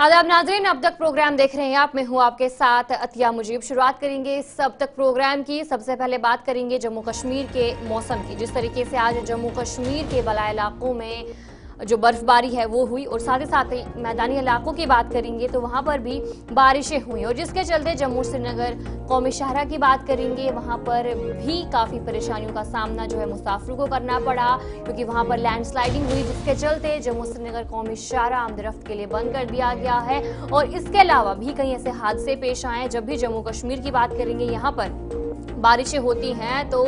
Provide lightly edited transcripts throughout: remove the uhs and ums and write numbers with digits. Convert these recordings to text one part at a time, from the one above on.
आदाब नाज़रीन, अब तक प्रोग्राम देख रहे हैं आप। मैं हूं आपके साथ अतिया मुजीब। शुरुआत करेंगे इस अब तक प्रोग्राम की। सबसे पहले बात करेंगे जम्मू कश्मीर के मौसम की। जिस तरीके से आज जम्मू कश्मीर के बलाए इलाकों में जो बर्फबारी है वो हुई और साथ ही मैदानी इलाकों की बात करेंगे तो वहां पर भी बारिशें हुई और जिसके चलते जम्मू श्रीनगर कौमी शाहरा की बात करेंगे, वहां पर भी काफी परेशानियों का सामना जो है मुसाफिरों को करना पड़ा, क्योंकि वहां पर लैंडस्लाइडिंग हुई जिसके चलते जम्मू श्रीनगर कौमी शाहरा आमदरफ्त के लिए बंद कर दिया गया है। और इसके अलावा भी कई ऐसे हादसे पेश आए। जब भी जम्मू कश्मीर की बात करेंगे, यहाँ पर बारिशें होती हैं तो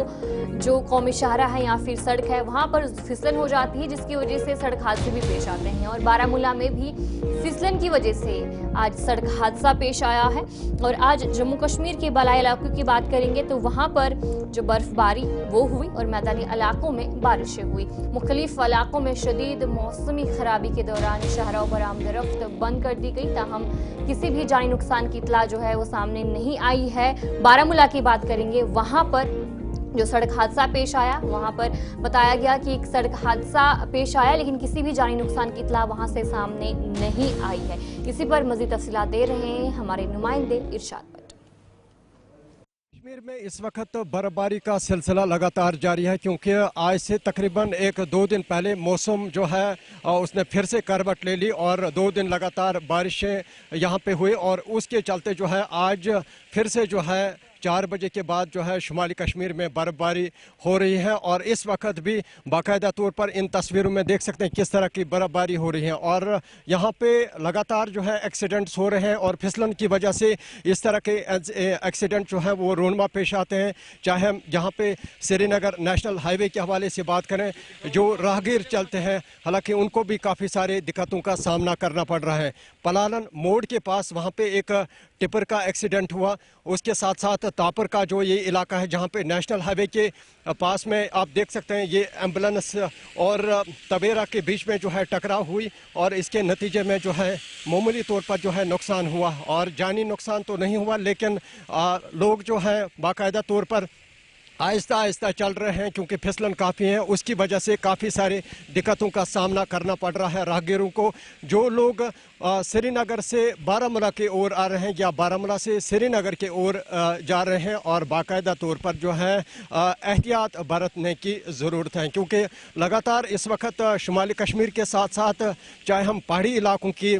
जो कौमी शाहरा है या फिर सड़क है वहां पर फिसलन हो जाती है, जिसकी वजह से सड़क हादसे भी पेश आते हैं। और बारामूला में भी फिसलन की वजह से आज सड़क हादसा पेश आया है। और आज जम्मू कश्मीर के बलाई इलाकों की बात करेंगे तो वहां पर जो बर्फबारी वो हुई और मैदानी इलाकों में बारिशें हुई। मुख्तलिफ इलाकों में शदीद मौसमी खराबी के दौरान शाहराओं पर आमदरफ्त बंद कर दी गई, ताहम किसी भी जानी नुकसान की इतला जो है वो सामने नहीं आई है। बारामूला की बात करेंगे, वहां पर जो सड़क हादसा पेश आया, वहां पर बताया गया कि एक सड़क हादसा पेश आया, लेकिन किसी भी जानी नुकसान की इतला वहां से सामने नहीं आई है। इसी पर मजीद तफसीलात दे रहे हैं हमारे नुमाइंदे इरशाद भट्ट। कश्मीर में इस वक्त बर्फबारी का सिलसिला लगातार जारी है, क्योंकि आज से तकरीबन 1-2 दिन पहले मौसम जो है उसने फिर से करवट ले ली और 2 दिन लगातार बारिशें यहाँ पे हुई और उसके चलते जो है आज फिर से जो है 4 बजे के बाद जो है शुमाली कश्मीर में बर्फबारी हो रही है। और इस वक्त भी बाकायदा तौर पर इन तस्वीरों में देख सकते हैं किस तरह की बर्फबारी हो रही है और यहाँ पे लगातार जो है एक्सीडेंट्स हो रहे हैं और फिसलन की वजह से इस तरह के एक्सीडेंट जो है वो रोनमा पेश आते हैं। चाहे हम यहाँ पे श्रीनगर नेशनल हाईवे के हवाले से बात करें, जो राहगीर चलते हैं हालांकि उनको भी काफ़ी सारे दिक्कतों का सामना करना पड़ रहा है। पलालन मोड़ के पास वहाँ पे एक टिपर का एक्सीडेंट हुआ, उसके साथ साथ तापर का जो ये इलाका है जहाँ पे नेशनल हाईवे के पास में आप देख सकते हैं ये एम्बुलेंस और तवेरा के बीच में जो है टकराव हुई और इसके नतीजे में जो है मामूली तौर पर जो है नुकसान हुआ और जानी नुकसान तो नहीं हुआ, लेकिन लोग जो है बाकायदा तौर पर आहिस्ता आहिस्ता चल रहे हैं क्योंकि फिसलन काफ़ी है। उसकी वजह से काफ़ी सारे दिक्कतों का सामना करना पड़ रहा है राहगीरों को। जो लोग श्रीनगर से बारामूला की ओर आ रहे हैं या बारामूला से श्रीनगर की ओर जा रहे हैं और बाकायदा तौर पर जो है एहतियात बरतने की ज़रूरत है, क्योंकि लगातार इस वक्त शुमाली कश्मीर के साथ साथ चाहे हम पहाड़ी इलाकों की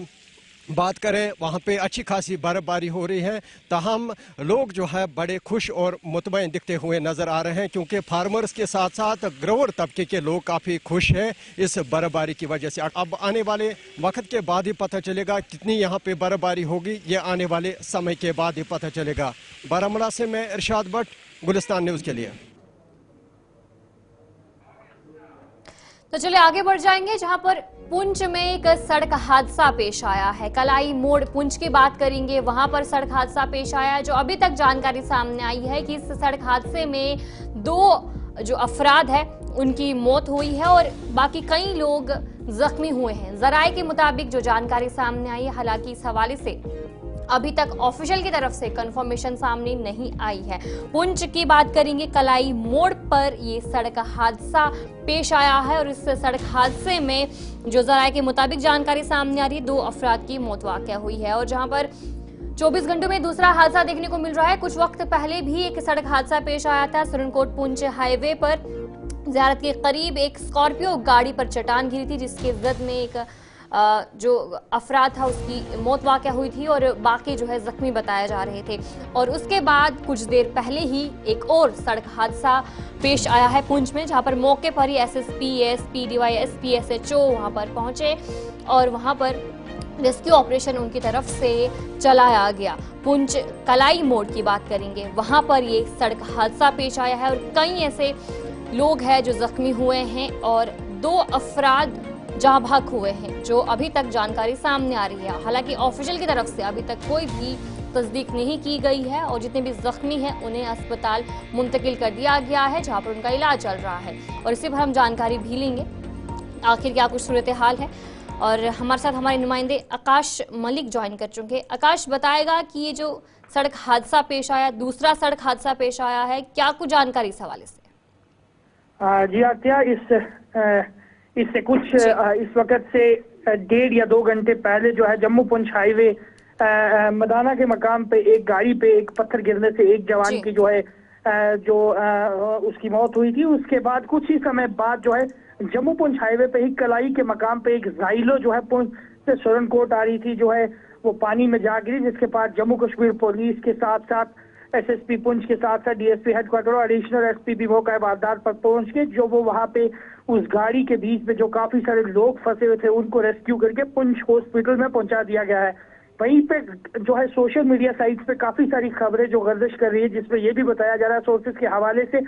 बात करें वहाँ पे अच्छी खासी बर्फबारी हो रही है, ताहम लोग जो है बड़े खुश और मुतमईन दिखते हुए नज़र आ रहे हैं, क्योंकि फार्मर्स के साथ साथ ग्रोवर तबके के लोग काफ़ी खुश हैं इस बर्फबारी की वजह से। अब आने वाले वक्त के बाद ही पता चलेगा कितनी यहाँ पे बर्फबारी होगी, ये आने वाले समय के बाद ही पता चलेगा। बारामूला से मैं इरशाद भट्ट, गुलिस्तान न्यूज़ के लिए। तो चलिए आगे बढ़ जाएंगे, जहां पर पुंछ में एक सड़क हादसा पेश आया है। कलाई मोड़ पुंछ की बात करेंगे, वहां पर सड़क हादसा पेश आया है। जो अभी तक जानकारी सामने आई है कि इस सड़क हादसे में 2 जो अफराद है उनकी मौत हुई है और बाकी कई लोग जख्मी हुए हैं। जराये के मुताबिक जो जानकारी सामने आई है, हालांकि इस हवाले से अभी तक ऑफिशियल की तरफ से कंफर्मेशन सामने नहीं आई है। पुंछ की बात करेंगे, कलाई मोड़ पर ये सड़क हादसा पेश आया है और इस सड़क हादसे में जो जराये के मुताबिक जानकारी सामने आ रही है 2 अफराद की मौत वाक़या हुई है। और जहां पर 24 घंटों में दूसरा हादसा देखने को मिल रहा है। कुछ वक्त पहले भी एक सड़क हादसा पेश आया था सुरनकोट पुंछ हाईवे पर। ज़ियारत के करीब एक स्कॉर्पियो गाड़ी पर चट्टान गिरी थी, जिसके जद में एक जो अफराद था उसकी मौत वाक़या हुई थी और बाकी जो है जख्मी बताए जा रहे थे। और उसके बाद कुछ देर पहले ही एक और सड़क हादसा पेश आया है पुंछ में, जहां पर मौके पर ही एसएसपी, एएसपी, डीवाईएसपी, एसएचओ वहां पर पहुंचे और वहां पर रेस्क्यू ऑपरेशन उनकी तरफ से चलाया गया। पुंछ कलाई मोड़ की बात करेंगे, वहां पर ये सड़क हादसा पेश आया है और कई ऐसे लोग हैं जो जख्मी हुए हैं और 2 अफराद जहां भाग हुए हैं, जो अभी तक जानकारी सामने आ रही है। हालांकि ऑफिशियल की तरफ से अभी तक कोई भी तस्दीक नहीं की गई है और जितने भी जख्मी हैं उन्हें अस्पताल मुंतकिल कर दिया गया है, जहां पर उनका इलाज चल रहा है। और इसी पर हम जानकारी भी लेंगे आखिर क्या कुछ सूरत हाल है। और हमारे साथ हमारे नुमाइंदे आकाश मलिक ज्वाइन कर चुके। आकाश बताएगा कि ये जो सड़क हादसा पेश आया, दूसरा सड़क हादसा पेश आया है, क्या कुछ जानकारी इस हवाले से? जी आत्या, इससे कुछ इस वक्त से 1.5 या 2 घंटे पहले जो है जम्मू पुंछ हाईवे मदाना के मकाम पे एक गाड़ी पे एक पत्थर गिरने से एक जवान की जो है उसकी मौत हुई थी। उसके बाद कुछ ही समय बाद जो है जम्मू पुंछ हाईवे पे ही कलाई के मकाम पे एक जाइलो जो है पुंछ से सुरनकोट आ रही थी जो है वो पानी में जा गिरी, जिसके बाद जम्मू कश्मीर पुलिस के साथ साथ एसएसपी पुंछ के साथ साथ डीएसपी हेडक्वार्टर और एडिशनल एसपी भी मौका वारदात पर पहुंच के जो वो वहां पे उस गाड़ी के बीच में जो काफी सारे लोग फंसे हुए थे उनको रेस्क्यू करके पुंछ हॉस्पिटल में पहुंचा दिया गया है। वहीं पे जो है सोशल मीडिया साइट्स पे काफी सारी खबरें जो गर्दिश कर रही है, जिसमें ये भी बताया जा रहा है सोर्सेज के हवाले से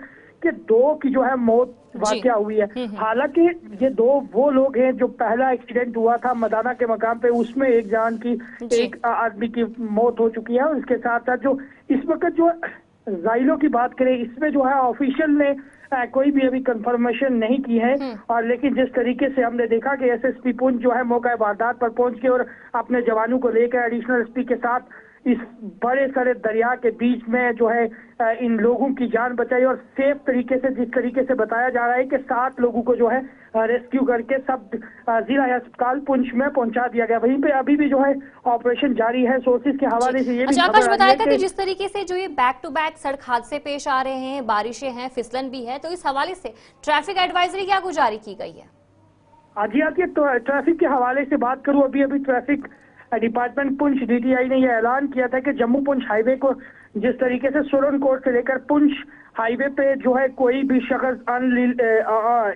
कि 2 की जो है मौत वाकया हुई है। हालांकि ये 2 वो लोग हैं जो पहला एक्सीडेंट हुआ था मदाना के मकाम पे, उसमें एक जान की एक आदमी की मौत हो चुकी है। और इसके साथ साथ जो इस वक्त जो जाइलो की बात करें, इसमें जो है ऑफिशियल ने कोई भी अभी कंफर्मेशन नहीं की है। और लेकिन जिस तरीके से हमने देखा कि एसएसपी पुंछ जो है मौका वारदात पर पहुंच के और अपने जवानों को लेकर एडिशनल एसपी के साथ इस बड़े सारे दरिया के बीच में जो है इन लोगों की जान बचाई और सेफ तरीके से, जिस तरीके से बताया जा रहा है कि 7 लोगों को जो है रेस्क्यू करके सब जिला अस्पताल पुंछ में पहुंचा दिया गया। वहीं पे अभी भी जो है ऑपरेशन जारी है। सोर्सेज के हवाले से ये भी आकाश बताया था कि जिस तरीके से जो ये बैक टू बैक सड़क हादसे पेश आ रहे हैं, बारिशें हैं, फिसलन भी है, तो इस हवाले से ट्रैफिक एडवाइजरी क्या कुछ जारी की गई है? जी आती ट्रैफिक के हवाले से बात करूं, अभी ट्रैफिक डिपार्टमेंट पुंछ डीटीआई ने यह ऐलान किया था कि जम्मू पुंछ हाईवे को जिस तरीके से सुरनकोट से लेकर पुंछ हाईवे पे जो है कोई भी शख्स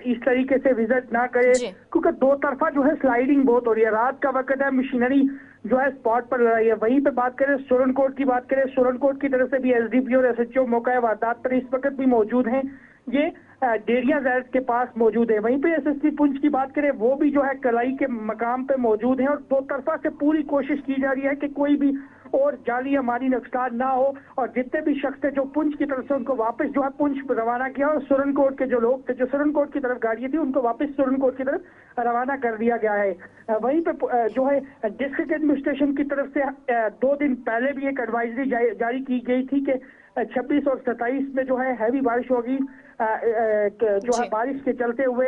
इस तरीके से विजिट ना करे, क्योंकि 2 तरफा जो है स्लाइडिंग बहुत हो रही है। रात का वक्त है, मशीनरी जो है स्पॉट पर लगी है। वहीं पे बात करें सुरनकोट की बात करें, सुरनकोट की तरफ से भी एसडीपी और एसएचओ मौका वारदात पर इस वक्त भी मौजूद हैं। ये डेरिया जैट के पास मौजूद है। वहीं पे एसएसपी पुंछ की बात करें, वो भी जो है कलाई के मकाम पे मौजूद हैं और 2 तरफा से पूरी कोशिश की जा रही है कि कोई भी और जाली या माली नुकसान ना हो और जितने भी शख्स थे जो पुंछ की तरफ से उनको वापस जो है पुंछ रवाना किया और सुरनकोट के जो लोग थे जो सुरनकोट की तरफ गाड़ियां थी उनको वापस सुरनकोट की तरफ रवाना कर दिया गया है। वहीं पे जो है डिस्ट्रिक्ट एडमिनिस्ट्रेशन की तरफ से 2 दिन पहले भी एक एडवाइजरी जारी की गई थी कि 26 और 27 में जो है हैवी बारिश होगी, जो है बारिश के चलते हुए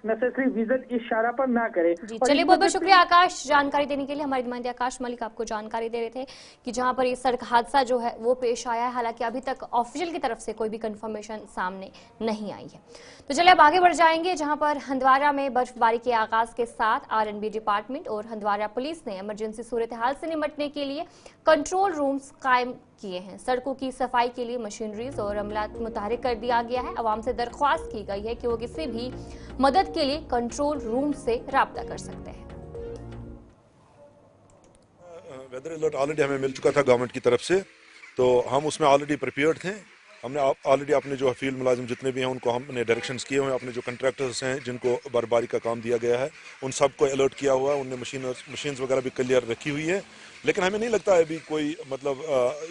नेसेसरी विजिट इस शारा पर ना करें। चलिए बहुत बहुत शुक्रिया आकाश जानकारी देने के लिए। हमारे नुमाइंदे आकाश मलिक आपको जानकारी दे रहे थे कि जहां पर ये सड़क हादसा जो है वो पेश आया है। हालांकि अभी तक ऑफिशियल की तरफ से कोई भी कंफर्मेशन सामने नहीं आई है। तो चलिए अब आगे बढ़ जाएंगे, जहां पर हंदवाड़ा में बर्फबारी के आगाज के साथ आरएनबी डिपार्टमेंट और हंदवाड़ा पुलिस ने इमरजेंसी सूरत हाल से निपटने के लिए कंट्रोल रूम्स कायम किए हैं। सड़कों की सफाई के लिए मशीनरीज और अमला मुतहरिक कर दिया गया है। आवाम से दरख्वास्त की गई है कि वो किसी भी मदद के लिए कंट्रोल रूम से राब्ता कर सकते हैं। वेदर अलर्ट ऑलरेडी हमें मिल चुका था गवर्नमेंट की तरफ से, तो हम उसमें ऑलरेडी प्रिपेयर्ड थे। हमने ऑलरेडी अपने जो फील्ड मुलाजिम जितने भी हैं उनको हमने डायरेक्शंस किए हुए हैं। अपने जो कंट्रैक्टर्स हैं जिनको बर्फबारी का काम दिया गया है उन सबको अलर्ट किया हुआ है। उनने मशीन्स वगैरह भी क्लियर रखी हुई है। लेकिन हमें नहीं लगता है अभी कोई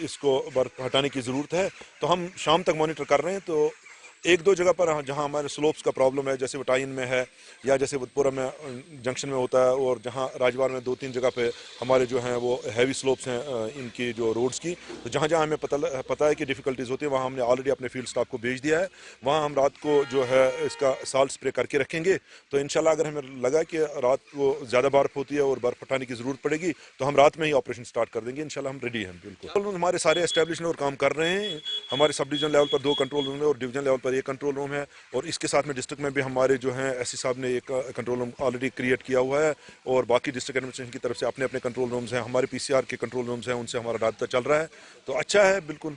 इसको बर्फ हटाने की ज़रूरत है। तो हम शाम तक मॉनिटर कर रहे हैं। तो 1-2 जगह पर जहां हमारे स्लोप्स का प्रॉब्लम है, जैसे वटाइन में है या जैसे बुधपुरा में जंक्शन में होता है, और जहां राजवार में 2-3 जगह पे हमारे जो हैं वो हैवी स्लोप्स हैं इनकी जो रोड्स की, तो जहां जहां हमें पता है कि डिफ़िकल्टीज़ होती है वहां हमने ऑलरेडी अपने फील्ड स्टाफ को भेज दिया है। वहां हम रात को जो है इसका साल्ट स्प्रे करके रखेंगे। तो इंशाल्लाह अगर हमें लगा कि रात को ज़्यादा बर्फ़ होती है और बर्फ़ हटाने की ज़रूरत पड़ेगी तो हम रात में ही ऑपरेशन स्टार्ट कर देंगे। इंशाल्लाह हम रेडी हैं बिल्कुल। हमारे सारे एस्टेब्लिशमेंट और काम कर रहे हैं। हमारे सब डिवीजन लेवल पर 2 कंट्रोल रूम है और डिवीजन लेवल पर एक कंट्रोल रूम है, और इसके साथ में डिस्ट्रिक्ट में भी हमारे जो हैं एससी साहब ने एक कंट्रोल रूम ऑलरेडी क्रिएट किया हुआ है, और बाकी डिस्ट्रिक्ट एडमिनिस्ट्रेशन की तरफ से अपने अपने कंट्रोल रूम्स हैं। हमारे पीसीआर के कंट्रोल रूम्स हैं, उनसे हमारा राब्ता चल रहा है। तो अच्छा है बिल्कुल।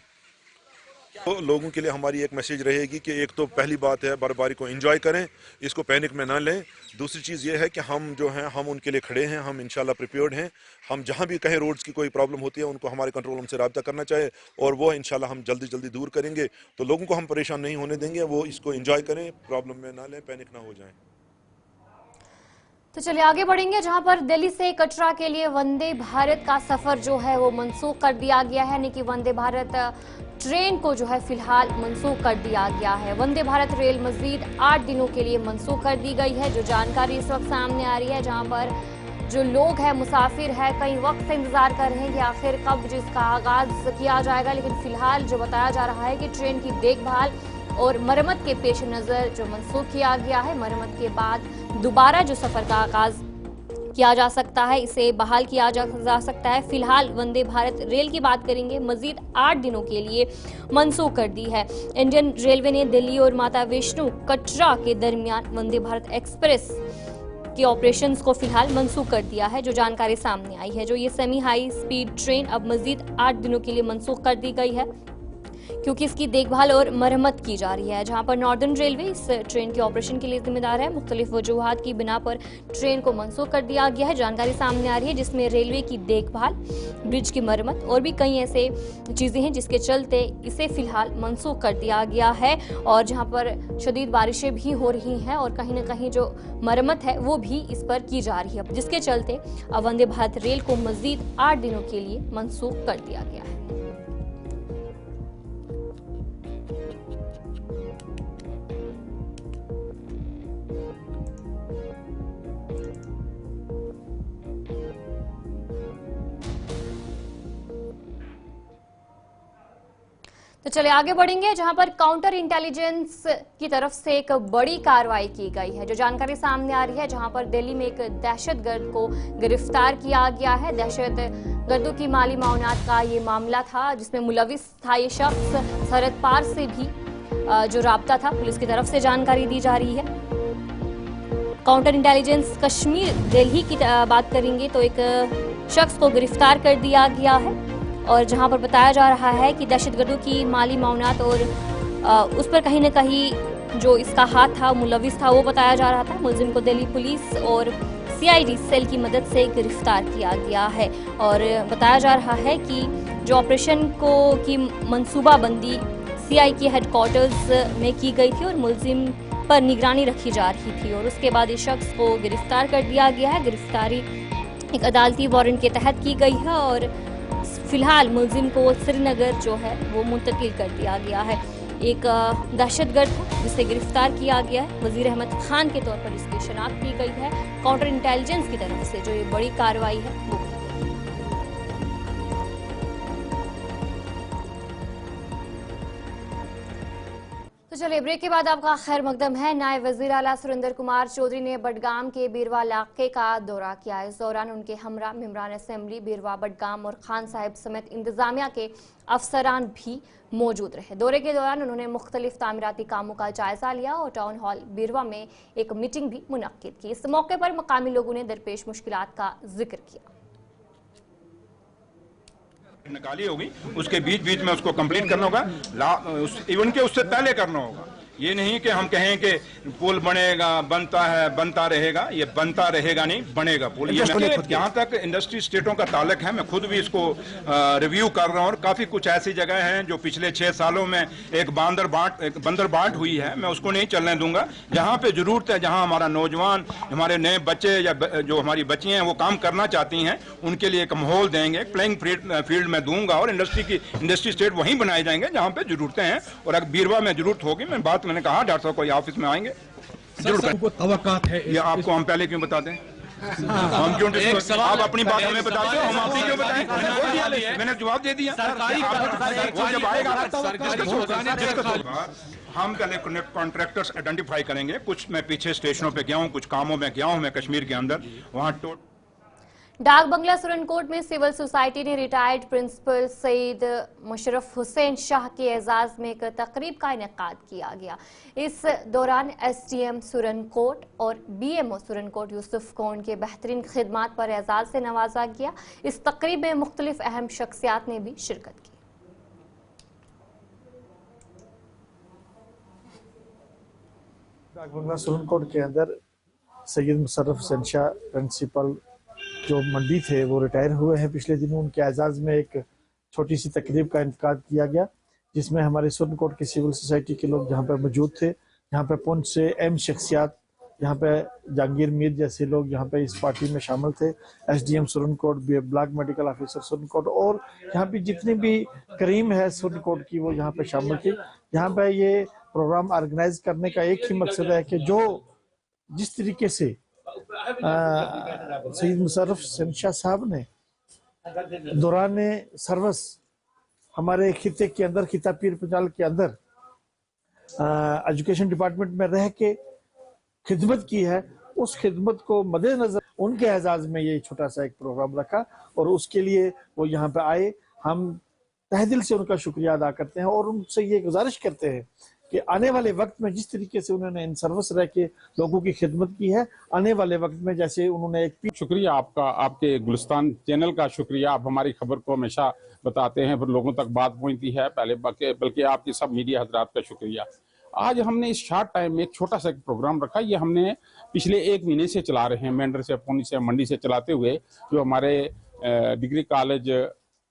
तो लोगों के लिए हमारी एक मैसेज रहेगी कि एक तो पहली बात है बर्फबारी को एंजॉय करें, इसको पैनिक में ना लें। दूसरी चीज़ ये है कि हम जो हैं हम उनके लिए खड़े हैं, हम इंशाल्लाह प्रिपेयर्ड हैं। हम जहां भी कहीं रोड्स की कोई प्रॉब्लम होती है उनको हमारे कंट्रोल रूम से रब्ता करना चाहिए, और वो इंशाल्लाह हम जल्दी दूर करेंगे। तो लोगों को हम परेशान नहीं होने देंगे, वो इसको एंजॉय करें, प्रॉब्लम में ना लें, पैनिक ना हो जाएं। तो चलिए आगे बढ़ेंगे, जहां पर दिल्ली से कटरा के लिए वंदे भारत का सफर जो है वो मनसूख कर दिया गया है। यानी कि वंदे भारत ट्रेन को जो है फिलहाल मनसूख कर दिया गया है। वंदे भारत रेल मजीद 8 दिनों के लिए मनसूख कर दी गई है। जो जानकारी इस वक्त सामने आ रही है, जहां पर जो लोग हैं मुसाफिर है कई वक्त से इंतजार कर रहे हैं कि आखिर कब जिसका आगाज किया जाएगा। लेकिन फिलहाल जो बताया जा रहा है कि ट्रेन की देखभाल और मरम्मत के पेश नज़र जो मनसूख किया गया है। मरम्मत के बाद दोबारा जो सफर का आगाज किया जा सकता है, इसे बहाल किया जा सकता है। फिलहाल वंदे भारत रेल की बात करेंगे, मजीद 8 दिनों के लिए मनसूख कर दी है। इंडियन रेलवे ने दिल्ली और माता वैष्णो कटरा के दरमियान वंदे भारत एक्सप्रेस के ऑपरेशंस को फिलहाल मनसूख कर दिया है। जो जानकारी सामने आई है, जो ये सेमी हाई स्पीड ट्रेन अब मजीद 8 दिनों के लिए मनसूख कर दी गई है, क्योंकि इसकी देखभाल और मरम्मत की जा रही है। जहां पर नॉर्दर्न रेलवे इस ट्रेन के ऑपरेशन के लिए जिम्मेदार है, मुख्तलिफ वजूहात की बिना पर ट्रेन को मनसूख कर दिया गया है। जानकारी सामने आ रही है जिसमें रेलवे की देखभाल, ब्रिज की मरम्मत और भी कई ऐसे चीजें हैं जिसके चलते इसे फिलहाल मनसूख कर दिया गया है। और जहां पर शदीद बारिशें भी हो रही हैं और कहीं न कहीं जो मरम्मत है वो भी इस पर की जा रही है, जिसके चलते अब वंदे भारत रेल को मजीद 8 दिनों के लिए मनसूख कर दिया गया है। तो चले आगे बढ़ेंगे, जहां पर काउंटर इंटेलिजेंस की तरफ से एक बड़ी कार्रवाई की गई है। जो जानकारी सामने आ रही है, जहां पर दिल्ली में एक दहशतगर्द को गिरफ्तार किया गया है। दहशतगर्दों की माली मामलात का ये मामला था, जिसमें मुलविस था ये शख्स। सरहद पार से भी जो राब्ता था, पुलिस की तरफ से जानकारी दी जा रही है। काउंटर इंटेलिजेंस कश्मीर दिल्ली की बात करेंगे तो एक शख्स को गिरफ्तार कर दिया गया है, और जहां पर बताया जा रहा है कि दहशतगर्दों की माली मामलात और उस पर कहीं न कहीं जो इसका हाथ था, मुलविस था, वो बताया जा रहा था। मुलजिम को दिल्ली पुलिस और CID सेल की मदद से गिरफ्तार किया गया है, और बताया जा रहा है कि जो ऑपरेशन की मंसूबाबंदी CI के हेडक्वार्टर्स में की गई थी और मुलजिम पर निगरानी रखी जा रही थी, और उसके बाद इस शख्स को गिरफ्तार कर दिया गया है। गिरफ्तारी एक अदालती वारंट के तहत की गई है, और फिलहाल मुलजिम को श्रीनगर जो है वो मुंतकिल कर दिया गया है। एक दहशतगर्द था जिसे गिरफ्तार किया गया है। वजीर अहमद खान के तौर पर इसकी शनाख्त की गई है। काउंटर इंटेलिजेंस की तरफ से जो ये बड़ी कार्रवाई है वो की गई है। तो चलिए ब्रेक के बाद आपका खैर मकदम है। नायब वजीर आला सुरेंद्र कुमार चौधरी ने बडगाम के बीरवा इलाके का दौरा किया। इस दौरान उनके हमरा मेंबरान असेंबली बीरवा, बडगाम और खान साहिब समेत इंतजामिया के अफसरान भी मौजूद रहे। दौरे के दौरान उन्होंने मुख्तलिफ तामीराती कामों का जायजा लिया और टाउन हॉल बीरवा में एक मीटिंग भी मुनक्किद की। इस मौके पर मकामी लोगों ने दरपेश मुश्किलात का जिक्र किया। निकाली होगी, उसके बीच बीच में उसको कंप्लीट करना होगा, इवन के उससे पहले करना होगा। ये नहीं कि हम कहें कि पुल बनेगा, बनता रहेगा, ये बनता रहेगा नहीं, बनेगा पुल। ये जहाँ तक इंडस्ट्री स्टेटों का ताल्लुक है, मैं खुद भी इसको रिव्यू कर रहा हूँ, और काफी कुछ ऐसी जगह हैं जो पिछले 6 सालों में एक बंदर बाट हुई है, मैं उसको नहीं चलने दूंगा। जहाँ पे जरूरत है, जहाँ हमारा नौजवान, हमारे नए बच्चे या जो हमारी बच्चियां हैं वो काम करना चाहती हैं, उनके लिए एक माहौल देंगे, प्लेइंग फील्ड में दूंगा, और इंडस्ट्री स्टेट वहीं बनाए जाएंगे जहाँ पे जरूरतें हैं। और अगर बीरवा में जरूरत होगी, मैंने कहा डॉक्टर साहब कोई ऑफिस में आएंगे जरूर तवक्कात है। ये आपको हम पहले क्यों बता दें? हम क्यों आप अपनी बात हमें बताते हो, हम आपकी क्यों बताएं? मैंने जवाब दे दिया। वो जब आएगा हम पहले कॉन्ट्रैक्टर्स आइडेंटिफाई करेंगे। कुछ मैं पीछे स्टेशनों पे गया हूँ, कुछ कामों में गया हूँ मैं कश्मीर के अंदर, वहाँ डाक बंगला सुरनकोट में सिविल सोसाइटी ने रिटायर्ड प्रिंसिपल सईद मुशर्रफ हुसैन शाह के एजाज में एक तकरीब का इनेकाद किया गया। इस दौरान SDM सुरनकोट और BMO सुरनकोट यूसुफ को उनके बेहतरीन खिदमात पर एजाज से नवाजा गया। इस तकरीब में मुख्तलिफ अहम शख्सियात ने भी शिरकत की। डाक बंगला सुरनकोट के अंदर सैयद मुशर्रफ हुसैन शाह प्रिंसिपल जो मंडी थे वो रिटायर हुए हैं पिछले दिनों। उनके एजाज में एक छोटी सी तकरीब का इनेकाद किया गया, जिसमें हमारे सुरनकोट की सिविल सोसाइटी के लोग जहाँ पर मौजूद थे, यहाँ पे पुंछ से अहम शख्सियात, यहाँ पे जहांगीर मीर जैसे लोग यहाँ पे इस पार्टी में शामिल थे, SDM Surankote, block medical officer Surankote, और यहाँ पे जितनी भी करीम है सुरनकोट की वो यहाँ पे शामिल थी। यहाँ पे ये प्रोग्राम ऑर्गेनाइज करने का एक ही मकसद है कि जो जिस तरीके से सईद मुशर्रफ हुसैन शाह साहब ने दौरान सर्वस हमारे खिते के अंदर, खिता पीर पंजाल के अंदर एजुकेशन डिपार्टमेंट में रह के खिदमत की है, उस खिदमत को मद्देनजर उनके एजाज में ये छोटा सा एक प्रोग्राम रखा और उसके लिए वो यहाँ पे आए। हम तहे दिल से उनका शुक्रिया अदा करते हैं और उनसे ये गुजारिश करते हैं कि आने वाले वक्त में जिस तरीके से उन्होंने इन सर्विस रह के लोगों की खिदमत की है, आने वाले वक्त में जैसे उन्होंने एक शुक्रिया आपका, आपके गुलिस्तान चैनल का शुक्रिया। आप हमारी खबर को हमेशा बताते हैं, फिर लोगों तक बात पहुंचती है पहले, बल्कि आपकी सब मीडिया हजरात का शुक्रिया। आज हमने इस शॉर्ट टाइम में एक छोटा सा प्रोग्राम रखा। ये हमने पिछले 1 महीने से चला रहे हैं, मेंढर से, पुंछ से, मंडी से चलाते हुए। जो हमारे डिग्री कॉलेज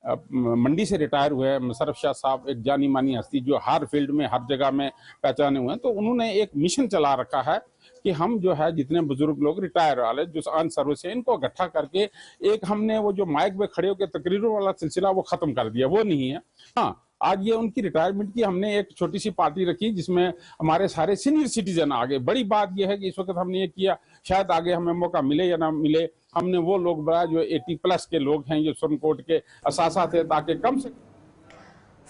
मंडी से रिटायर हुए मुशर्रफ शाह साहब, एक जानी मानी हस्ती जो हर फील्ड में हर जगह में पहचाने हुए हैं, तो उन्होंने एक मिशन चला रखा है कि हम जो है जितने बुजुर्ग लोग रिटायर वाले जो अन सर्विस है इनको इकट्ठा करके एक हमने वो जो माइक में खड़े होकर तकरीरों वाला सिलसिला वो खत्म कर दिया, वो नहीं है। हाँ, आज ये उनकी रिटायरमेंट की हमने एक छोटी सी पार्टी रखी जिसमें हमारे सारे सीनियर सिटीजन आ गए। बड़ी बात यह है कि इस वक्त हमने ये किया, शायद आगे हमें मौका मिले या ना मिले, हमने वो लोग बुलाया जो 80+ के लोग हैं, जो सुप्रीम कोर्ट के असासा थे, ताकि कम से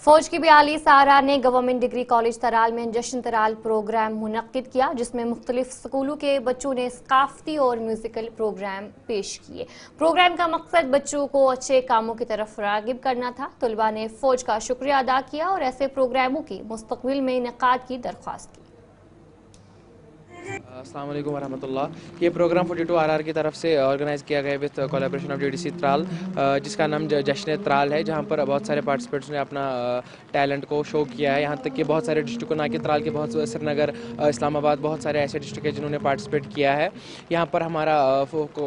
फौज की 42 आरआर ने गवर्नमेंट डिग्री कॉलेज तराल में जश्न तराल प्रोग्राम मुनक्किद किया, जिसमें मुख्तलिफ स्कूलों के बच्चों ने सकाफती और म्यूजिकल प्रोग्राम पेश किए। प्रोग्राम का मकसद बच्चों को अच्छे कामों की तरफ रागिब करना था। तलबा ने फौज का शुक्रिया अदा किया और ऐसे प्रोग्रामों की मुस्तकबिल में इनेकाद की दरख्वास्त की। अस्सलाम वालेकुम वरहमतुल्लाह। ये प्रोग्राम 42 आरआर की तरफ से ऑर्गेनाइज़ किया गया with collaboration of DDC Tral, जिसका नाम जश्न त्राल है, जहाँ पर बहुत सारे पार्टिसिपेंट्स ने अपना टैलेंट को शो किया है। यहाँ तक कि बहुत सारे डिस्ट्रिक्ट, ना कि त्राल के, बहुत श्रीनगर, इस्लामाबाद, बहुत सारे ऐसे डिस्ट्रिक्ट हैं जिन्होंने पार्टिसिपेट किया है। यहाँ पर हमारा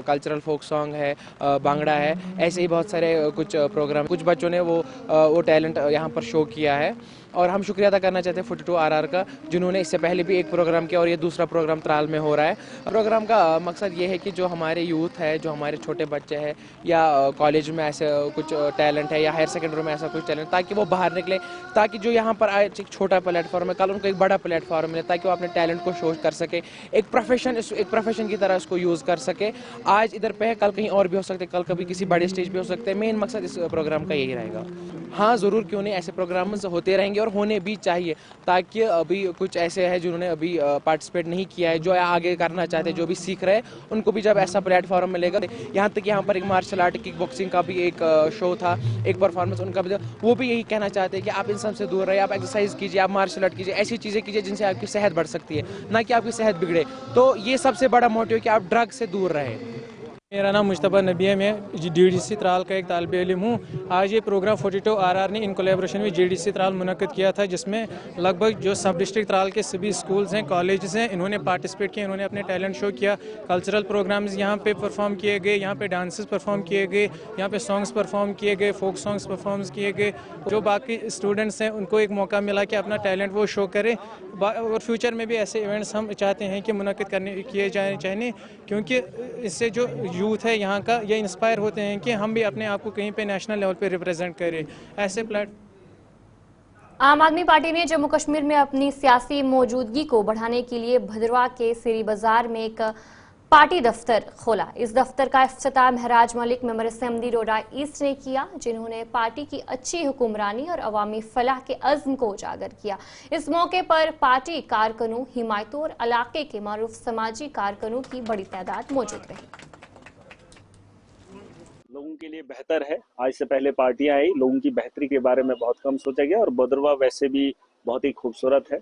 कल्चरल फोक सॉन्ग है, बांगड़ा है, ऐसे ही बहुत सारे कुछ प्रोग्राम, कुछ बच्चों ने वो टैलेंट यहाँ पर शो किया है। और हम शुक्रिया अदा करना चाहते हैं 42 आरआर का, जिन्होंने इससे पहले भी एक प्रोग्राम किया और ये दूसरा प्रोग्राम त्राल में हो रहा है। प्रोग्राम का मकसद ये है कि जो हमारे यूथ है, जो हमारे छोटे बच्चे हैं, या कॉलेज में ऐसे कुछ टैलेंट है या हायर सेकेंडरी में ऐसा कुछ टैलेंट, ताकि वो बाहर निकले, ताकि जो यहाँ पर आए एक छोटा प्लेटफॉर्म है, कल उनको एक बड़ा प्लेटफॉर्म मिले, ताकि वो अपने टैलेंट को शो कर सके, एक प्रोफेशन की तरह उसको यूज़ कर सके। आज इधर पे है, कल कहीं और भी हो सकते, कल कभी किसी बड़े स्टेज पे हो सकते हैं। मेन मकसद इस प्रोग्राम का यही रहेगा। हाँ, ज़रूर, क्यों नहीं, ऐसे प्रोग्राम्स होते रहेंगे और होने भी चाहिए, ताकि अभी कुछ ऐसे हैं जिन्होंने अभी पार्टिसिपेट नहीं किया है, जो आगे करना चाहते हैं, जो भी सीख रहे हैं, उनको भी जब ऐसा प्लेटफॉर्म मिलेगा। यहाँ तक कि यहाँ पर एक मार्शल आर्ट, किक बॉक्सिंग का भी एक शो था, एक परफॉर्मेंस उनका भी, वो भी यही कहना चाहते हैं कि आप इन सब से दूर रहिए, आप एक्सरसाइज कीजिए, आप मार्शल आर्ट कीजिए, ऐसी चीज़ें कीजिए जिनसे आपकी सेहत बढ़ सकती है, ना कि आपकी सेहत बिगड़े। तो ये सबसे बड़ा मोटिव है कि आप ड्रग से दूर रहें। मेरा नाम मुश्तबा नबी है, मैं डीडीसी त्राल का एक तालिब इल्म हूँ। आज ये प्रोग्राम 42 आरआर ने इन कोलैबोरेशन में डीडीसी त्राल मुनक्किद किया था, जिसमें लगभग जो सब डिस्ट्रिक्ट त्राल के सभी स्कूल्स हैं, कॉलेजेस हैं, इन्होंने पार्टिसिपेट किया, इन्होंने अपने टैलेंट शो किया। कल्चरल प्रोग्राम्स यहाँ पे परफॉर्म किए गए, यहाँ पे डांसेस परफॉर्म किए गए, यहाँ पे सॉन्ग्स परफॉर्म किए गए, फोक सॉन्ग्स परफॉर्म किए गए। जो बाकी स्टूडेंट्स हैं उनको एक मौका मिला कि अपना टैलेंट वो शो करें, और फ्यूचर में भी ऐसे इवेंट्स हम चाहते हैं कि मुनक्किद किए जाने चाहिए, क्योंकि इससे जो यूथ है यहाँ का, ये इंस्पायर होते हैं कि हम भी अपने आप को कहीं पे नेशनल लेवल पे रिप्रेजेंट करें। ऐसे आम आदमी पार्टी ने जम्मू कश्मीर में अपनी सियासी मौजूदगी को बढ़ाने के लिए भद्रवाह के सिरी बाजार में एक पार्टी दफ्तर खोला। इस दफ्तर का इफ्तिताह महराज मलिक मेंबर असेंबली डोडा ईस्ट ने किया, जिन्होंने पार्टी की अच्छी हुक्मरानी और अवामी फलाह के अज़्म को उजागर किया। इस मौके पर पार्टी कारकुनों, हिमायतों और इलाके के मारूफ समाजी कारकुनों की बड़ी तादाद मौजूद रही। लोगों के लिए बेहतर है। आज से पहले पार्टियां आई, लोगों की बेहतरी के बारे में बहुत कम सोचा गया, और भद्रवाह वैसे भी बहुत ही खूबसूरत है,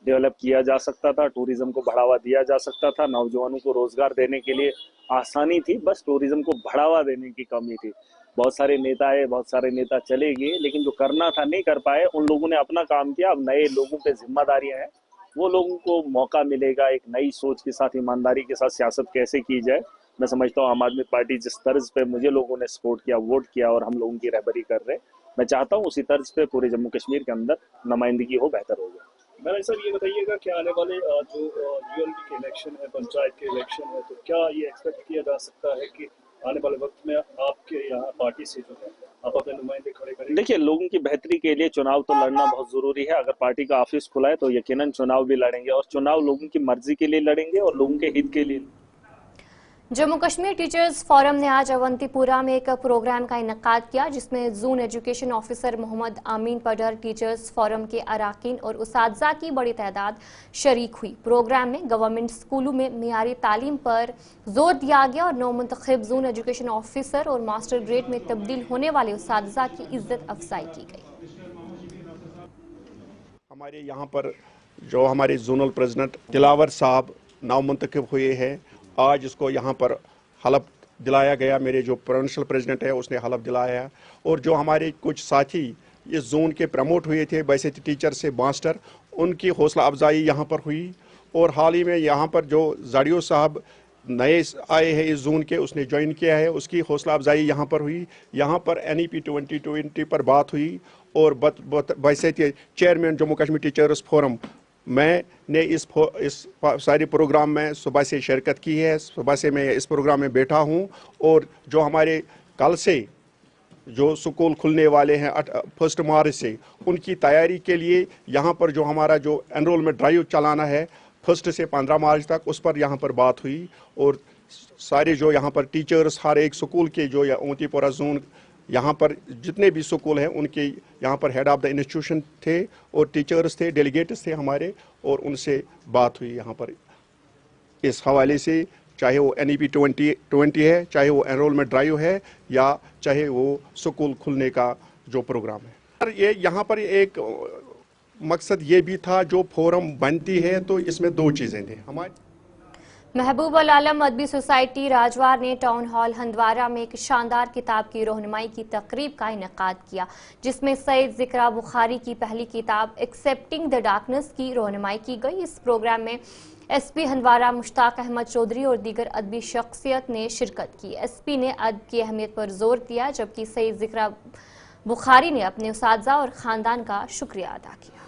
डेवलप किया जा सकता था, टूरिज्म को बढ़ावा दिया जा सकता था, नौजवानों को रोजगार देने के लिए आसानी थी, बस टूरिज्म को बढ़ावा देने की कमी थी। बहुत सारे नेता आए, बहुत सारे नेता चले गए, लेकिन जो करना था नहीं कर पाए। उन लोगों ने अपना काम किया। अब नए लोगों पे जिम्मेदारियां हैं, वो लोगों को मौका मिलेगा एक नई सोच के साथ, ईमानदारी के साथ सियासत कैसे की जाए। मैं समझता हूँ आम आदमी पार्टी जिस तर्ज पे मुझे लोगों ने सपोर्ट किया, वोट किया, और हम लोगों की रहबरी कर रहे हैं, मैं चाहता हूँ उसी तर्ज पे पूरे जम्मू कश्मीर के अंदर नुमाइंदगी हो, बेहतर होगा। मैंने सर ये बताइएगा कि आने वाले जो यूएलबी के इलेक्शन है, पंचायत के इलेक्शन है, तो क्या ये एक्सपेक्ट किया जा सकता है कि आने वाले वक्त में आपके यहाँ पार्टी से जो है आप अपने नुमाइंदे खड़े करेंगे? देखिए, लोगों की बेहतरी के लिए चुनाव तो लड़ना बहुत जरूरी है। अगर पार्टी का ऑफिस खुला है तो यकीनन चुनाव भी लड़ेंगे, और चुनाव लोगों की मर्जी के लिए लड़ेंगे और लोगों के हित के लिए। जम्मू कश्मीर टीचर्स फोरम ने आज अवंतीपुरा में एक प्रोग्राम का इनेकाद किया, जिसमें जोन एजुकेशन ऑफिसर मोहम्मद आमीन पडर, टीचर्स फोरम के अराकीन और उसातिज़ा की बड़ी तादाद शरीक हुई। प्रोग्राम में गवर्नमेंट स्कूलों में मियारी तालीम पर जोर दिया गया और नौ मुंतखब जोन एजुकेशन ऑफिसर और मास्टर ग्रेड में तब्दील होने वाले उसातिज़ा की इज्जत अफजाई की गई। हमारे यहाँ पर जो हमारे जोनल प्रेसिडेंट दिलावर साहब नौ मुंतखब हुए हैं, आज इसको यहाँ पर हलफ दिलाया गया। मेरे जो प्रोविंशियल प्रेसिडेंट है उसने हलफ दिलाया, और जो हमारे कुछ साथी इस जोन के प्रमोट हुए थे वैसे टीचर से मास्टर, उनकी हौसला अफजाई यहाँ पर हुई। और हाल ही में यहाँ पर जो जाड़ियो साहब नए आए हैं इस जोन के, उसने ज्वाइन किया है, उसकी हौसला अफजाई यहाँ पर हुई। यहाँ पर NEP 2020 पर बात हुई, और वैसे chairman Jammu Kashmir teachers forum मैंने इस सारे प्रोग्राम में सुबह से शिरकत की है। सुबह से मैं इस प्रोग्राम में बैठा हूं, और जो हमारे कल से जो स्कूल खुलने वाले हैं 1 मार्च से, उनकी तैयारी के लिए यहाँ पर जो हमारा जो एनरोलमेंट ड्राइव चलाना है 1 से 15 मार्च तक, उस पर यहाँ पर बात हुई। और सारे जो यहाँ पर टीचर्स हर एक स्कूल के जो अवंतीपुरा जोन यहाँ पर जितने भी स्कूल हैं उनके यहाँ पर हेड ऑफ द इंस्टीट्यूशन थे और टीचर्स थे, डेलीगेट्स थे हमारे, और उनसे बात हुई यहाँ पर इस हवाले से, चाहे वो NEP 2020 है, चाहे वो एनरोलमेंट ड्राइव है, या चाहे वो स्कूल खुलने का जो प्रोग्राम है। ये यहाँ पर एक मकसद ये भी था, जो फोरम बनती है तो इसमें 2 चीज़ें थी हमारी। महबूब अल आलम अदबी सोसाइटी राजवार ने टाउन हॉल हंदवारा में एक शानदार किताब की रहनुमाई की तकरीब का इनेकाद किया, जिसमें सैयद ज़िक्रा बुखारी की पहली किताब एक्सेप्टिंग द डार्कनेस की रहनुमाई की गई। इस प्रोग्राम में SP हंदवारा मुश्ताक अहमद चौधरी और दीगर अदबी शख्सियत ने शिरकत की। SP ने अदब की अहमियत पर जोर दिया, जबकि सैयद ज़िक्रा बुखारी ने अपने उसातिज़ा और ख़ानदान का शुक्रिया अदा किया।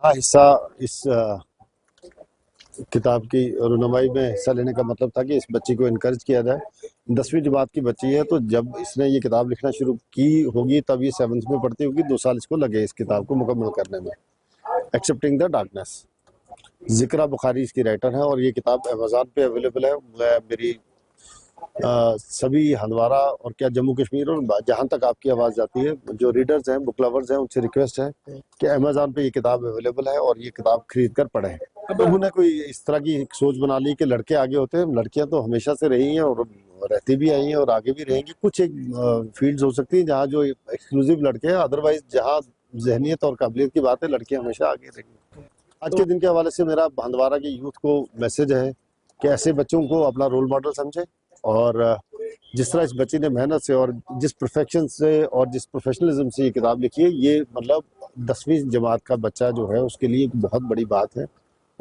हिस्सा इस किताब की रहनुमाई में हिस्सा लेने का मतलब था कि इस बच्ची को इनकरेज किया जाए। 10वीं जमात की बच्ची है, तो जब इसने ये किताब लिखना शुरू की होगी तब ये 7th में पढ़ती होगी। 2 साल इसको लगे इस किताब को मुकम्मल करने में। एक्सेप्टिंग द डार्कनेस, ज़िक्रा बुखारी इसकी राइटर है, और ये किताब अमेज़ॉन पे अवेलेबल है। मेरी सभी हंदवारा और क्या जम्मू कश्मीर और जहाँ तक आपकी आवाज़ जाती है, जो रीडर्स हैं, बुक लवर्स हैं, उनसे रिक्वेस्ट है कि अमेज़ॉन पे ये किताब अवेलेबल है और ये किताब खरीद कर पढ़ें। अब उन्होंने कोई इस तरह की सोच बना ली कि लड़के आगे होते हैं। लड़कियां तो हमेशा से रही हैं और रहती भी आई हैं और आगे भी रहेंगी। कुछ एक फील्ड्स हो सकती हैं जहाँ जो एक्सक्लूसिव लड़के हैं, अदरवाइज जहाँ जहनियत और काबिलियत की बात है, लड़कियां हमेशा आगे रहेंगी। आज के दिन के हवाले से मेरा हंदवारा के यूथ को मैसेज है कि ऐसे बच्चों को अपना रोल मॉडल समझे, और जिस तरह इस बच्ची ने मेहनत से और जिस परफेक्शन से और जिस प्रोफेशनलिज्म से ये किताब लिखी है, ये मतलब 10वीं जमात का बच्चा जो है उसके लिए एक बहुत बड़ी बात है।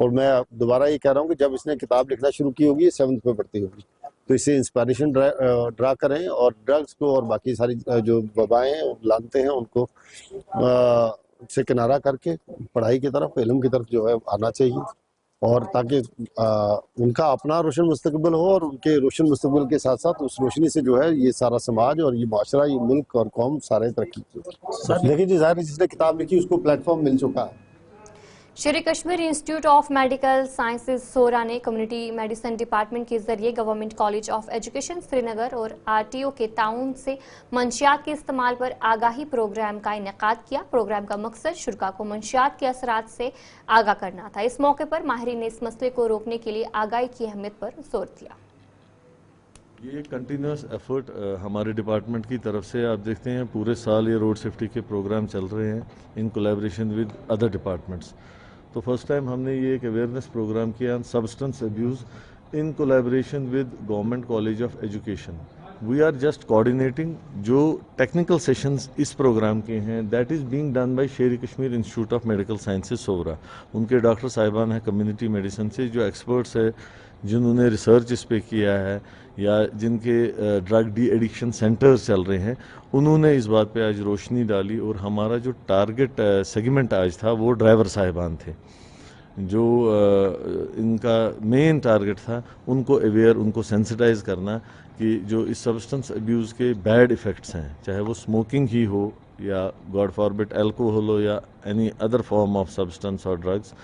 और मैं दोबारा ये कह रहा हूँ कि जब इसने किताब लिखना शुरू की होगी, 7th में पढ़ती होगी, तो इससे इंस्पायरेशन ड्रा करें और ड्रग्स को और बाकी सारी जो वबाएं हैं लानते हैं उनको से किनारा करके पढ़ाई की तरफ, इल्म की तरफ जो है आना चाहिए, और ताकि उनका अपना रोशन मुस्तकबिल हो और उनके रोशन मुस्तकबिल के साथ साथ उस रोशनी से जो है ये सारा समाज और ये माशरा, ये मुल्क और कौम सारे तरक्की की। देखिए जी, ज़ाहिर जिसने किताब लिखी उसको प्लेटफॉर्म मिल चुका है। Sher Kashmir institute of medical sciences Soura ने कम्युनिटी मेडिसिन डिपार्टमेंट के जरिए government college of education Srinagar और RTO के ताउन से मंशियात के इस्तेमाल पर आगाही प्रोग्राम का इनेकाद किया। प्रोग्राम का मकसद शुरा को मंशियात के असरात से आगाह करना था। इस मौके पर माहिरीन ने इस मसले को रोकने के लिए आगाही की अहमियत पर जोर दिया। ये कंटिन्यूस एफर्ट हमारे डिपार्टमेंट की तरफ से, आप देखते हैं पूरे साल ये रोड सेफ्टी के प्रोग्राम चल रहे हैं in collaboration with other departments. तो फर्स्ट टाइम हमने ये एक अवेयरनेस प्रोग्राम किया on substance abuse in collaboration with government college of education. We are just coordinating जो टेक्निकल सेशंस इस प्रोग्राम के हैं, that is being done by Sher Kashmir institute of medical sciences Soura. उनके डॉक्टर साहिबान हैं कम्युनिटी मेडिसिन से, जो एक्सपर्ट्स है, जिन्होंने रिसर्च इस पे किया है या जिनके ड्रग डी एडिक्शन सेंटर्स चल रहे हैं, उन्होंने इस बात पे आज रोशनी डाली। और हमारा जो टारगेट सेगमेंट आज था वो ड्राइवर साहिबान थे, जो इनका मेन टारगेट था उनको अवेयर, उनको सेंसिटाइज करना कि जो इस सब्सटेंस अब्यूज़ के बैड इफ़ेक्ट्स हैं, चाहे वो स्मोकिंग ही हो या गॉड फॉरबिड अल्कोहल हो या any other form of substance और ड्रग्स,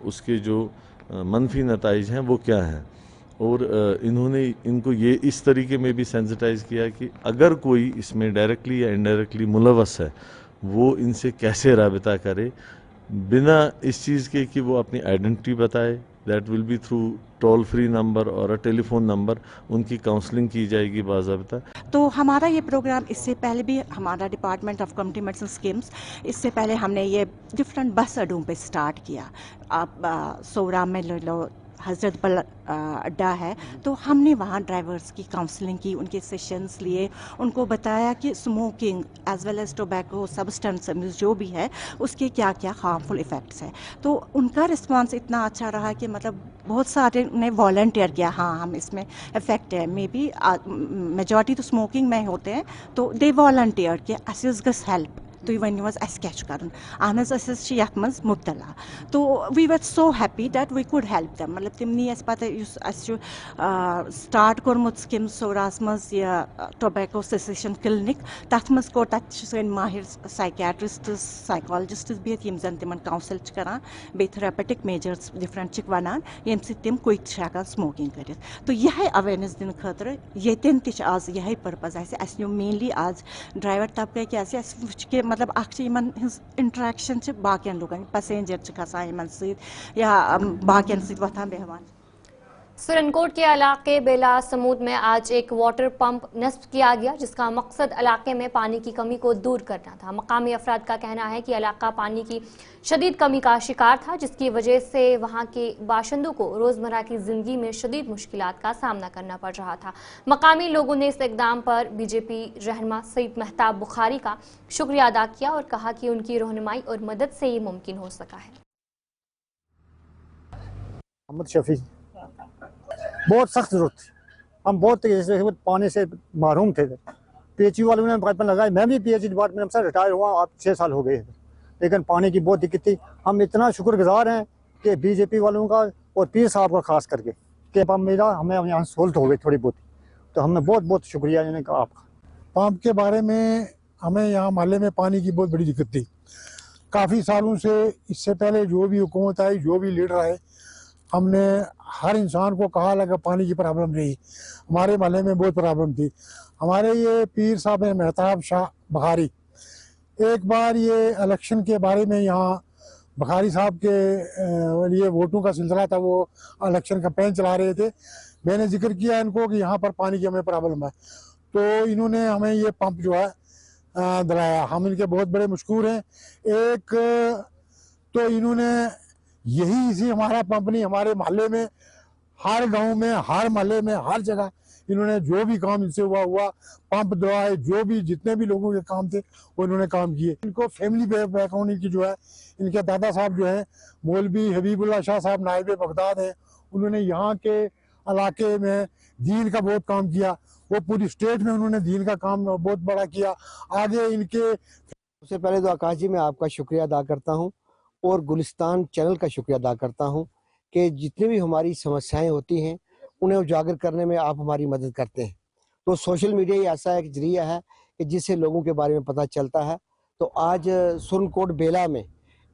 उसके जो मनफी नताइज हैं वो क्या हैं, और इन्होंने इनको ये इस तरीके में भी सेंसिटाइज किया कि अगर कोई इसमें डायरेक्टली या इनडायरेक्टली मुलवस है वो इनसे कैसे राबिता करे बिना इस चीज़ के कि वो अपनी आइडेंटिटी बताए। That will be through toll free number और अ टेलीफोन नंबर, उनकी काउंसलिंग की जाएगी बाज़ाब्ता। तो हमारा ये प्रोग्राम इससे पहले भी हमारा department of community medicine schemes इससे पहले हमने ये डिफरेंट बस अड्डों पे स्टार्ट किया। आप सोराम में ले लो, हजरतबल अड्डा है, तो हमने वहाँ ड्राइवर्स की काउंसलिंग की, उनके सेशंस लिए, उनको बताया कि smoking as well as tobacco substance abuse जो भी है उसके क्या क्या हार्मफुल इफ़ेक्ट्स हैं। तो उनका रिस्पांस इतना अच्छा रहा कि मतलब बहुत सारे ने वॉलंटियर किया, हाँ हम इसमें इफेक्ट है, मे बी मेजॉरिटी तो स्मोकिंग में होते हैं, तो दे वॉलंटियर कि अस गस help to one was us catch कर यथ मज मुबतला। तो we were so happy that we could help them. मतलब तमनी पता स्टार्ट कोर्मुत स्कीम सोरास मज या टोबैको सेसेशन क्लिनिक, तथ मज कोर तन माहिर साइकियाट्रिस्ट साइकोलॉजिस्ट बिहत यम जन तिमन काउंसिल करान, बे थेरापेटिक मेजर्स डिफरेंट वानान ये तिम कुछ हेकान स्मोकिंग कर। तो यह अवेयरनेस दिन खतर ये आज यह पर्पज अस मेनली आज ड्राइवर तबके क्या मतलब इंटरेक्शन बाकियन लोगन पैसेंजर खसान या बाकियन वथान बेहवान। सुरनकोट के इलाके बेला समूद में आज एक वाटर पंप नस्ब किया गया, जिसका मकसद इलाके में पानी की कमी को दूर करना था। मकामी अफराद का कहना है कि इलाका पानी की शदीद कमी का शिकार था, जिसकी वजह से वहां के बाशिंदों को रोजमर्रा की जिंदगी में शदीद मुश्किलात का सामना करना पड़ रहा था। मकामी लोगों ने इस इकदाम पर बीजेपी रहनुमा सईद मेहताब बुखारी का शुक्रिया अदा किया और कहा कि उनकी रहनुमाई और मदद से ये मुमकिन हो सका है। बहुत सख्त जरूरत थी, हम बहुत पानी से महरूम थे। पीएचई वालों ने पाइप लगाए, मैं भी पीएचई डिपार्टमेंट से रिटायर हुआ, आप 6 साल हो गए, लेकिन पानी की बहुत दिक्कत थी। हम इतना शुक्रगुजार हैं कि बीजेपी वालों का और पीर साहब का खास करके कि पंप मिला, हमें यहाँ सहूलत हो गई थोड़ी बहुत, तो हमें बहुत बहुत शुक्रिया इन्हें आपका। पंप के बारे में हमें यहाँ मोहल्ले में पानी की बहुत बड़ी दिक्कत थी काफ़ी सालों से। इससे पहले जो भी हुकूमत आई, जो भी लीडर आए, हमने हर इंसान को कहा लगा पानी की प्रॉब्लम रही, हमारे मोहल्ले में बहुत प्रॉब्लम थी। हमारे ये पीर साहब मेहताब शाह बुखारी, एक बार ये इलेक्शन के बारे में यहाँ बुखारी साहब के लिए वोटों का सिलसिला था, वो इलेक्शन कैंपेन चला रहे थे। मैंने जिक्र किया इनको कि यहाँ पर पानी की हमें प्रॉब्लम है, तो इन्होंने हमें ये पंप जो है दिलाया। हम इनके बहुत बड़े मशकूर हैं। एक तो इन्होंने यही इसी हमारा पंप नहीं, हमारे मोहल्ले में, हर गांव में, हर मोहल्ले में, हर जगह इन्होंने जो भी काम इनसे हुआ पंप दिलवाए, जो भी जितने भी लोगों के काम थे वो इन्होंने काम किए। इनको फैमिली बैकग्राउंड इनकी जो है, इनके दादा साहब जो है मौलवी हबीबुल्लाह शाह साहब नायब बगदाद हैं, उन्होंने यहाँ के इलाके में दीन का बहुत काम किया। वो पूरी स्टेट में उन्होंने दीन का काम बहुत बड़ा किया। आगे इनके सबसे पहले तो आकाश जी मैं आपका शुक्रिया अदा करता हूँ और गुलिस्तान चैनल का शुक्रिया अदा करता हूँ कि जितनी भी हमारी समस्याएं होती हैं उन्हें उजागर करने में आप हमारी मदद करते हैं। तो सोशल मीडिया ही ऐसा एक जरिया है कि जिससे लोगों के बारे में पता चलता है। तो आज सुरनकोट बेला में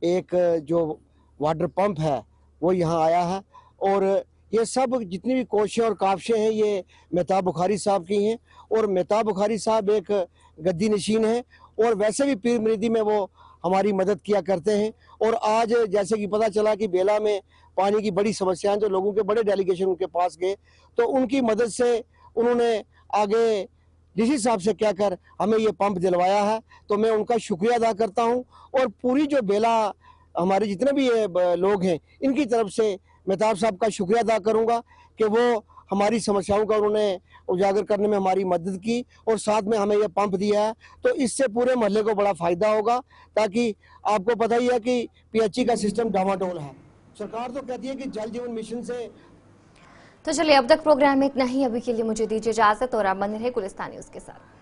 एक जो वाटर पंप है वो यहाँ आया है, और ये सब जितनी भी कोशिशें और काविशें हैं ये मेहताब बुखारी साहब की हैं। और मेहताब बुखारी साहब एक गद्दी नशीन है और वैसे भी पीर मुरीदी में वो हमारी मदद किया करते हैं। और आज जैसे कि पता चला कि बेला में पानी की बड़ी समस्याएं, जो लोगों के बड़े डेलीगेशन उनके पास गए, तो उनकी मदद से उन्होंने आगे डीसी साहब से कहकर हमें ये पंप दिलवाया है। तो मैं उनका शुक्रिया अदा करता हूं और पूरी जो बेला हमारे जितने भी ये लोग हैं इनकी तरफ से मेहताब साहब का शुक्रिया अदा करूंगा कि वो हमारी समस्याओं का उन्होंने उजागर करने में हमारी मदद की और साथ में हमें यह पंप दिया है। तो इससे पूरे मोहल्ले को बड़ा फायदा होगा, ताकि आपको पता ही है कि पीएचई का सिस्टम डामाडोल है। सरकार तो कहती है कि जल जीवन मिशन से। तो चलिए अब तक प्रोग्राम में इतना ही। अभी के लिए मुझे दीजिए इजाजत और आप बने रहे गुलिस्तान न्यूज़ के साथ।